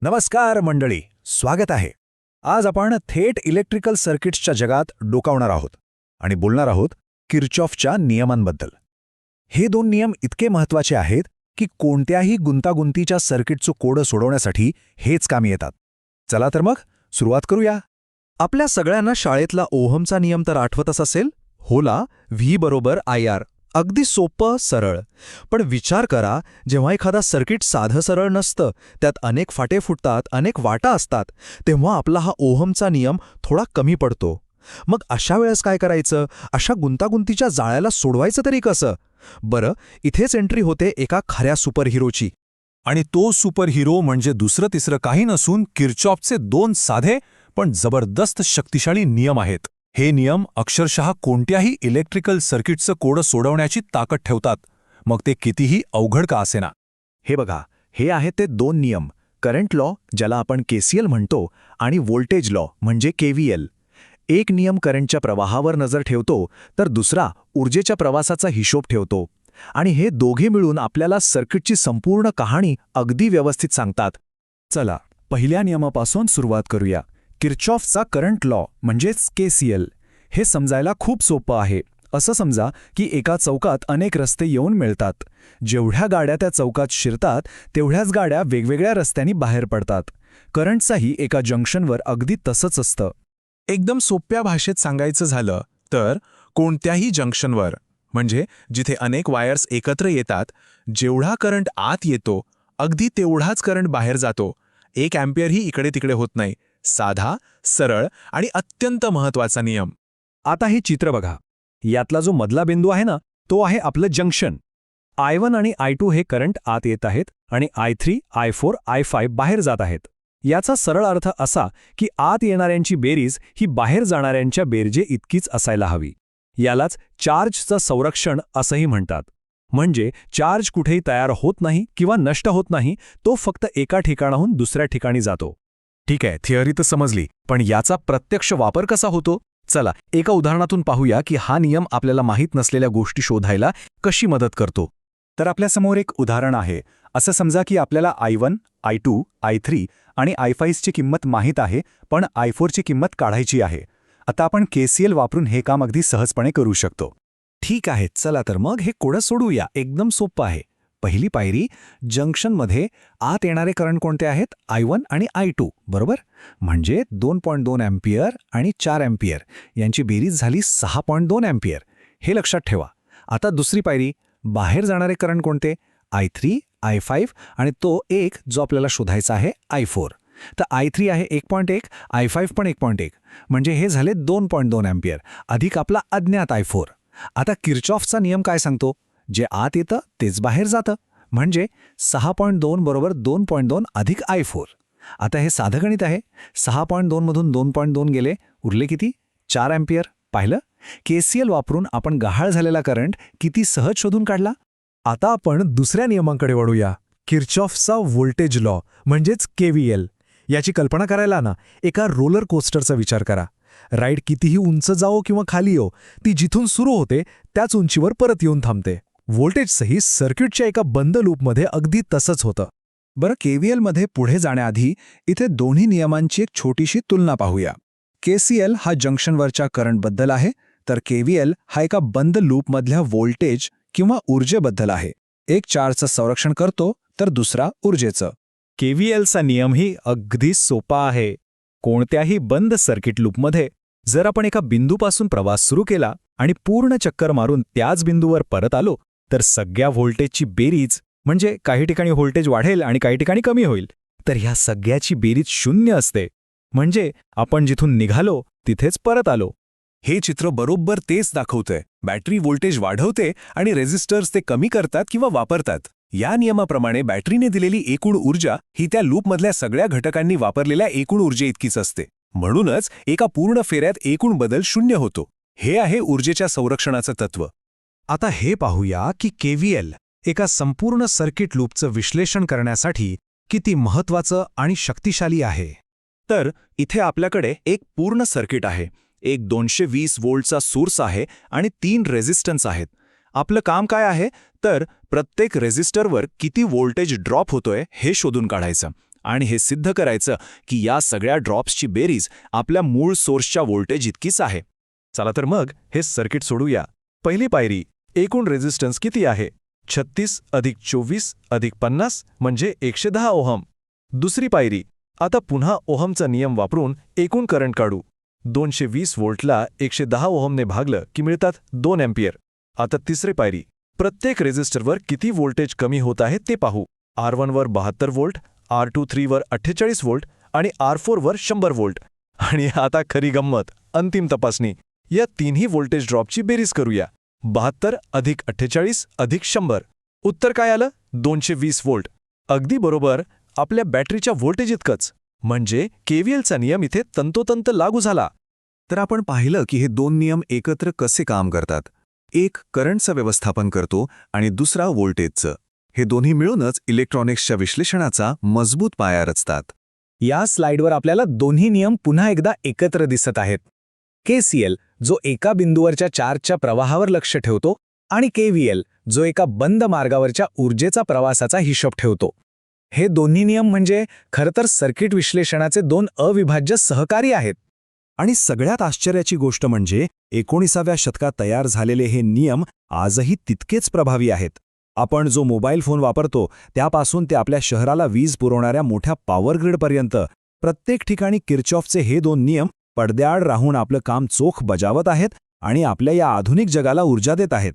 नमस्कार मंडळी, स्वागत आहे. आज आपण थेट इलेक्ट्रिकल सर्किट्सच्या जगात डोकावणार आहोत आणि बोलणार आहोत किर्चॉफच्या नियमांबद्दल. हे दोन नियम इतके महत्त्वाचे आहेत की कोणत्याही गुंतागुंतीच्या सर्किटचं कोड सोडवण्यासाठी हेच कामी येतात. चला तर मग सुरुवात करूया. आपल्या सगळ्यांना शाळेतला ओहमचा नियम तर आठवतच असेल. होला व्ही बरोबर IR. अगदी सोपं, सरळ. पण विचार करा, जेव्हा एखादा सर्किट साधं सरळ नसतं, त्यात अनेक फाटे फुटतात, अनेक वाटा असतात, तेव्हा आपला हा ओहमचा नियम थोडा कमी पडतो. मग अशा वेळेस काय करायचं? अशा गुंतागुंतीच्या जाळ्याला सोडवायचं तरी कसं? बरं, इथेच एंट्री होते एका खऱ्या सुपरहिरोची. आणि तो सुपरहिरो म्हणजे दुसरं तिसरं काही नसून किर्चॉफचे दोन साधे पण जबरदस्त शक्तिशाली नियम आहेत. हे नियम अक्षरशः कोणत्याही इलेक्ट्रिकल सर्किटचं कोड सोडवण्याची ताकद ठेवतात, मग ते कितीही अवघड का असेना. हे बघा, हे आहेत ते दोन नियम. करंट लॉ, ज्याला आपण KCL म्हणतो, आणि व्होल्टेज लॉ म्हणजे KVL. एक नियम करंटच्या प्रवाहावर नजर ठेवतो, तर दुसरा ऊर्जेच्या प्रवासाचा हिशोब ठेवतो. आणि हे दोघे मिळून आपल्याला सर्किटची संपूर्ण कहाणी अगदी व्यवस्थित सांगतात. चला, पहिल्या नियमापासून सुरुवात करूया. किर्चॉफचा करंट लॉ म्हणजेच KCL. हे समजायला खूप सोपं आहे. असं समजा की एका चौकात अनेक रस्ते येऊन मिळतात. जेवढ्या गाड्या त्या चौकात शिरतात, तेवढ्याच गाड्या वेगवेगळ्या रस्त्यांनी बाहेर पडतात. करंटचाही एका जंक्शनवर अगदी तसंच असतं. एकदम सोप्या भाषेत सांगायचं झालं तर कोणत्याही जंक्शनवर, म्हणजे जिथे अनेक वायर्स एकत्र येतात, जेवढा करंट आत येतो अगदी तेवढाच करंट बाहेर जातो. 1 अँपिअरही इकडे तिकडे होत नाही. साधा, सरळ आणि अत्यंत महत्त्वाचा नियम. आता हे चित्र बघा. यातला जो मधला बिंदू आहे ना, तो आहे आपलं जंक्शन. I1 आणि I2 हे करंट आत येत आहेत आणि I3, I4, I5 बाहेर जात आहेत. याचा सरळ अर्थ असा की आत येणाऱ्यांची बेरीज ही बाहेर जाणाऱ्यांच्या बेरजे इतकीच असायला हवी. यालाच चार्जचं संरक्षण असंही म्हणतात. म्हणजे चार्ज कुठेही तयार होत नाही किंवा नष्ट होत नाही, तो फक्त एका ठिकाणाहून दुसऱ्या ठिकाणी जातो. ठीक आहे, थिअरी तर समजली, पण याचा प्रत्यक्ष वापर कसा होतो? चला, एका उदाहरणातून पाहूया की हा नियम आपल्याला माहीत नसलेल्या गोष्टी शोधायला कशी मदत करतो. तर आपल्यासमोर एक उदाहरण आहे. असं समजा की आपल्याला I1, I2, I3 आणि I5ची किंमत माहीत आहे, पण I4ची किंमत काढायची आहे. आता आपण KCL वापरून हे काम अगदी सहजपणे करू शकतो. ठीक आहे, चला तर मग हे कोड सोडवूया. एकदम सोपं आहे. पहिली पायरी, जंक्शनमध्ये आत येणारे करंट कोणते आहेत? I1 आणि I2, बरोबर? म्हणजे 2.2 अँपिअर आणि 4 अँपिअर यांची बेरीज झाली 6.2 अँपिअर. हे लक्षात ठेवा. आता दुसरी पायरी, बाहेर जाणारे करंट कोणते? I3, I5 आणि तो एक जो आपल्याला शोधायचा आहे I4. तर I3 आहे 1.1, I5 पण 1.1, म्हणजे हे झाले 2.2 अँपिअर अधिक आपला अज्ञात I4. आता किर्चॉफचा नियम काय सांगतो? जे आत येतं तेच बाहेर जातं, म्हणजे 6.2 बरोबर 2.2 अधिक I4. आता हे साधं गणित आहे. 6.2 मधून 2.2 गेले, उरले किती? 4 अँपिअर. पाहिलं? KCL वापरून आपण गहाळ झालेला करंट किती सहज शोधून काढला. आता आपण दुसऱ्या नियमांकडे वळूया. किर्चॉफचा व्होल्टेज लॉ म्हणजेच KVL. याची कल्पना करायला ना, एका रोलर कोस्टरचा विचार करा. राईड कितीही उंच जाओ किंवा खाली येऊ, ती जिथून सुरू होते त्याच उंचीवर परत येऊन थांबते. व्होल्टेजसही सर्किटच्या एका बंद लूपमध्ये अगदी तसंच होतं. बरं, KVLमध्ये पुढे जाण्याआधी इथे दोन्ही नियमांची एक छोटीशी तुलना पाहूया. KCL हा जंक्शनवरच्या करंटबद्दल आहे, तर KVL हा एका बंद लूपमधल्या व्होल्टेज किंवा ऊर्जेबद्दल आहे. एक चार्जचं संरक्षण करतो तर दुसरा ऊर्जेचं. KVLचा नियमही अगदी सोपा आहे. कोणत्याही बंद सर्किट लूपमध्ये जर आपण एका बिंदूपासून प्रवास सुरू केला आणि पूर्ण चक्कर मारून त्याच बिंदूवर परत आलो, तर सगळ्या व्होल्टेजची बेरीज, म्हणजे काही ठिकाणी व्होल्टेज वाढेल आणि काही ठिकाणी कमी होईल, तर ह्या सगळ्याची बेरीज 0 असते. म्हणजे आपण जिथून निघालो तिथेच परत आलो. हे चित्र बरोबर तेच दाखवतंय. बॅटरी व्होल्टेज वाढवते आणि रेझिस्टर्स ते कमी करतात किंवा वापरतात. या नियमाप्रमाणे बॅटरीने दिलेली एकूण ऊर्जा ही त्या लूपमधल्या सगळ्या घटकांनी वापरलेल्या एकूण ऊर्जेइतकीच असते. म्हणूनच एका पूर्ण फेऱ्यात एकूण बदल 0 होतो. हे आहे ऊर्जेच्या संरक्षणाचं तत्त्व. आता हे पाहूया की KVL एका संपूर्ण सर्किट लूपचं विश्लेषण करण्यासाठी किती महत्त्वाचं आणि शक्तिशाली आहे. तर इथे आपल्याकडे एक पूर्ण सर्किट आहे. एक 220 व्होल्टचा सोर्स आहे आणि 3 रेझिस्टन्स आहेत. आपलं काम काय आहे? तर प्रत्येक रेझिस्टरवर किती व्होल्टेज ड्रॉप होतोय हे शोधून काढायचं आणि हे सिद्ध करायचं की या सगळ्या ड्रॉप्सची बेरीज आपल्या मूळ सोर्सच्या व्होल्टेज इतकीच आहे. चला तर मग हे सर्किट सोडूया. पहिली पायरी, एकूण रेझिस्टन्स किती आहे? 36 अधिक 24 अधिक 50 म्हणजे 110 ओहम. दुसरी पायरी, आता पुन्हा ओहमचा नियम वापरून एकूण करंट काढू. 220 व्होल्टला 110 ओहमने भागलं की मिळतात 2 अँपियर. आता तिसरी पायरी, प्रत्येक रेझिस्टरवर किती व्होल्टेज कमी होत आहे ते पाहू. R1 वर 72 व्होल्ट, R23 वर 48 व्होल्ट आणि R4 वर 100 व्होल्ट. आणि आता खरी गंमत, अंतिम तपासणी. या तिन्ही व्होल्टेज ड्रॉपची बेरीज करूया. 72 अधिक 48 अधिक 100. उत्तर काय आलं? 220 व्होल्ट. अगदी बरोबर, आपल्या बॅटरीच्या व्होल्टेज इतकंच. म्हणजे केव्हीएलचा नियम इथे तंतोतंत लागू झाला. तर आपण पाहिलं की हे दोन नियम एकत्र कसे काम करतात. एक करंटचं व्यवस्थापन करतो आणि दुसरा व्होल्टेजचं. हे दोन्ही मिळूनच इलेक्ट्रॉनिक्सच्या विश्लेषणाचा मजबूत पाया रचतात. या स्लाइडवर आपल्याला दोन्ही नियम पुन्हा एकदा एकत्र दिसत आहेत. KCL जो एका बिंदूवरच्या चार्जच्या प्रवाहावर लक्ष ठेवतो आणि KVL जो एका बंद मार्गावरच्या ऊर्जेचा प्रवासाचा हिशोब ठेवतो. हे दोन्ही नियम म्हणजे खरं तर सर्किट विश्लेषणाचे दोन अविभाज्य सहकारी आहेत. आणि सगळ्यात आश्चर्याची गोष्ट म्हणजे 19व्या शतकात तयार झालेले हे नियम आजही तितकेच प्रभावी आहेत. आपण जो मोबाईल फोन वापरतो त्यापासून ते आपल्या शहराला वीज पुरवणाऱ्या मोठ्या पॉवर ग्रिडपर्यंत प्रत्येक ठिकाणी किर्चॉफचे हे दोन नियम पडद्याआड राहून आपलं काम चोख बजावत आहेत आणि आपल्या या आधुनिक जगाला ऊर्जा देत आहेत.